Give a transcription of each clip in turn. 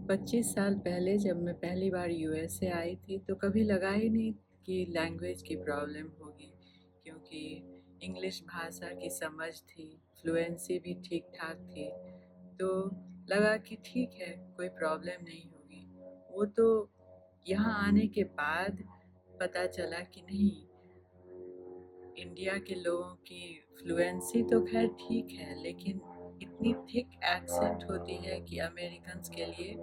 25 साल पहले जब मैं पहली बार यूएसए आई थी तो कभी लगा ही नहीं कि लैंग्वेज की प्रॉब्लम होगी, क्योंकि इंग्लिश भाषा की समझ थी, फ्लुएंसी भी ठीक ठाक थी। तो लगा कि ठीक है, कोई प्रॉब्लम नहीं होगी। वो तो यहाँ आने के बाद पता चला कि नहीं, इंडिया के लोगों की फ्लुएंसी तो खैर ठीक है, लेकिन इतनी थिक एक्सेंट होती है कि अमेरिकन्स के लिए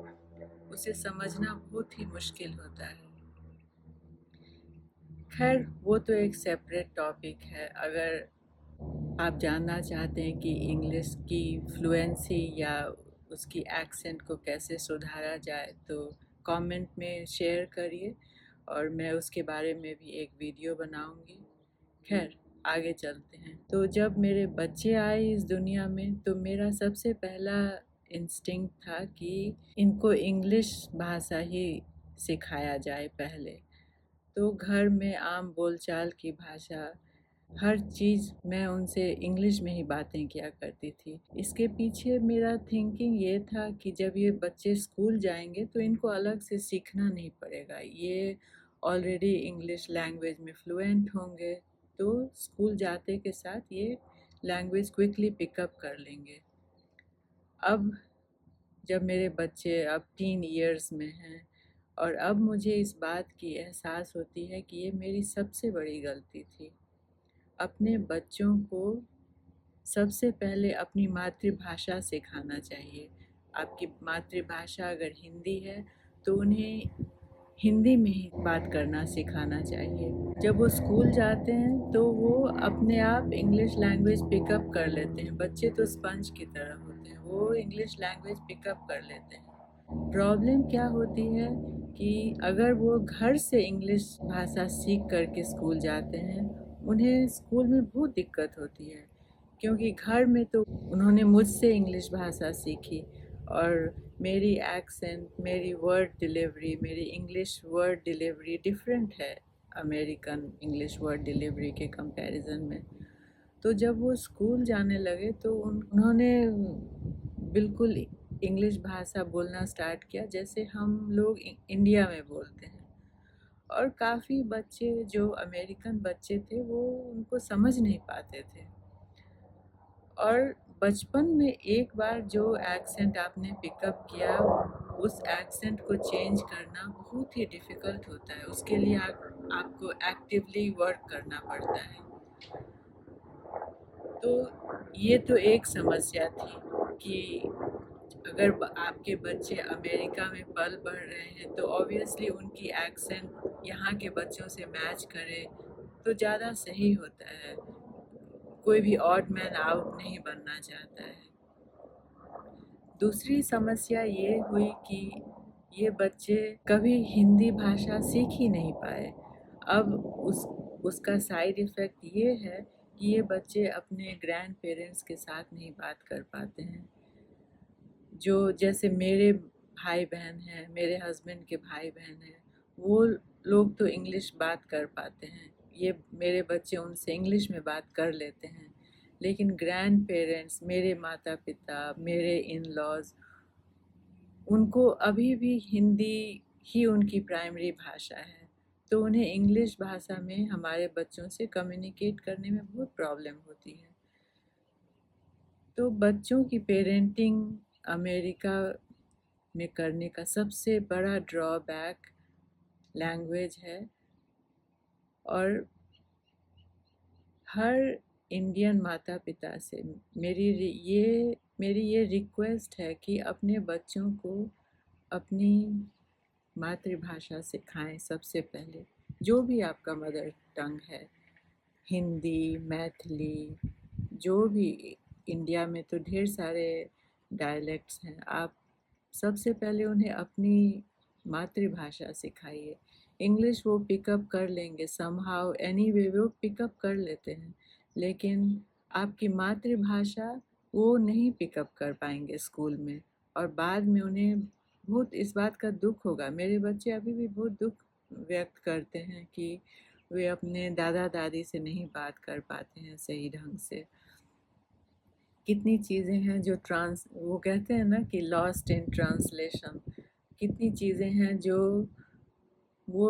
उसे समझना बहुत ही मुश्किल होता है। खैर वो तो एक सेपरेट टॉपिक है। अगर आप जानना चाहते हैं कि इंग्लिश की फ्लुएंसी या उसकी एक्सेंट को कैसे सुधारा जाए तो कमेंट में शेयर करिए, और मैं उसके बारे में भी एक वीडियो बनाऊंगी। खैर आगे चलते हैं। तो जब मेरे बच्चे आए इस दुनिया में तो मेरा सबसे पहला इंस्टिंक्ट था कि इनको इंग्लिश भाषा ही सिखाया जाए पहले। तो घर में आम बोलचाल की भाषा, हर चीज़ मैं उनसे इंग्लिश में ही बातें किया करती थी। इसके पीछे मेरा थिंकिंग ये था कि जब ये बच्चे स्कूल जाएंगे तो इनको अलग से सीखना नहीं पड़ेगा, ये ऑलरेडी इंग्लिश लैंग्वेज में फ्लुएंट होंगे, तो स्कूल जाते के साथ ये लैंग्वेज क्विकली पिकअप कर लेंगे। अब जब मेरे बच्चे अब टीन ईयर्स में हैं और अब मुझे इस बात की एहसास होती है कि ये मेरी सबसे बड़ी गलती थी। अपने बच्चों को सबसे पहले अपनी मातृभाषा सिखाना चाहिए। आपकी मातृभाषा अगर हिंदी है तो उन्हें हिंदी में ही बात करना सिखाना चाहिए। जब वो स्कूल जाते हैं तो वो अपने आप इंग्लिश लैंग्वेज पिकअप कर लेते हैं। बच्चे तो स्पंज की तरह होते हैं, वो इंग्लिश लैंग्वेज पिकअप कर लेते हैं। प्रॉब्लम क्या होती है कि अगर वो घर से इंग्लिश भाषा सीख करके स्कूल जाते हैं, उन्हें स्कूल में बहुत दिक्कत होती है, क्योंकि घर में तो उन्होंने मुझसे इंग्लिश भाषा सीखी, और मेरी एक्सेंट, मेरी वर्ड डिलीवरी, मेरी इंग्लिश वर्ड डिलीवरी डिफरेंट है अमेरिकन इंग्लिश वर्ड डिलीवरी के कंपैरिजन में। तो जब वो स्कूल जाने लगे तो उन्होंने बिल्कुल इंग्लिश भाषा बोलना स्टार्ट किया जैसे हम लोग इंडिया में बोलते हैं। और काफ़ी बच्चे जो अमेरिकन बच्चे थे वो उनको समझ नहीं पाते थे। और बचपन में एक बार जो एक्सेंट आपने पिकअप किया, उस एक्सेंट को चेंज करना बहुत ही डिफ़िकल्ट होता है। उसके लिए आपको एक्टिवली वर्क करना पड़ता है। तो ये तो एक समस्या थी कि अगर आपके बच्चे अमेरिका में पल बढ़ रहे हैं तो ऑब्वियसली उनकी एक्सेंट यहाँ के बच्चों से मैच करे तो ज़्यादा सही होता है। कोई भी ऑड मैन आउट नहीं बनना चाहता है। दूसरी समस्या ये हुई कि ये बच्चे कभी हिंदी भाषा सीख ही नहीं पाए। अब उसका साइड इफ़ेक्ट ये है कि ये बच्चे अपने ग्रैंड पेरेंट्स के साथ नहीं बात कर पाते हैं। जो जैसे मेरे भाई बहन हैं, मेरे हस्बैंड के भाई बहन हैं, वो लोग तो इंग्लिश बात कर पाते हैं। ये मेरे बच्चे उनसे इंग्लिश में बात कर लेते हैं। लेकिन ग्रैंड पेरेंट्स, मेरे माता पिता, मेरे इन लॉज, उनको अभी भी हिंदी ही उनकी प्राइमरी भाषा है। तो उन्हें इंग्लिश भाषा में हमारे बच्चों से कम्युनिकेट करने में बहुत प्रॉब्लम होती है। तो बच्चों की पेरेंटिंग अमेरिका में करने का सबसे बड़ा ड्रॉबैक लैंग्वेज है। और हर इंडियन माता पिता से मेरी ये रिक्वेस्ट है कि अपने बच्चों को अपनी मातृभाषा सिखाएं सबसे पहले। जो भी आपका मदर टंग है, हिंदी, मैथिली, जो भी, इंडिया में तो ढेर सारे डायलेक्ट्स हैं। आप सबसे पहले उन्हें अपनी मातृभाषा सिखाइए। इंग्लिश वो पिकअप कर लेंगे समहाउ, एनीवे वो पिकअप कर लेते हैं, लेकिन आपकी मातृभाषा वो नहीं पिकअप कर पाएंगे स्कूल में। और बाद में उन्हें बहुत इस बात का दुख होगा। मेरे बच्चे अभी भी बहुत दुख व्यक्त करते हैं कि वे अपने दादा दादी से नहीं बात कर पाते हैं सही ढंग से। कितनी चीज़ें हैं जो वो कहते हैं ना कि लॉस्ट इन ट्रांसलेशन। कितनी चीज़ें हैं जो वो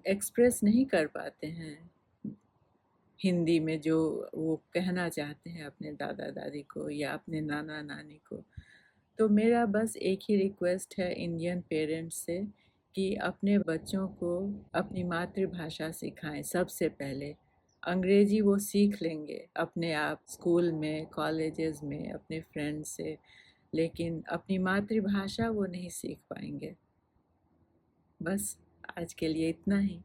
एक्सप्रेस नहीं कर पाते हैं हिंदी में, जो वो कहना चाहते हैं अपने दादा दादी को या अपने नाना नानी को। तो मेरा बस एक ही रिक्वेस्ट है इंडियन पेरेंट्स से कि अपने बच्चों को अपनी मातृभाषा सिखाएं सबसे पहले। अंग्रेजी वो सीख लेंगे अपने आप स्कूल में, कॉलेजेस में, अपने फ्रेंड्स से, लेकिन अपनी मातृभाषा वो नहीं सीख पाएंगे। बस आज के लिए इतना ही।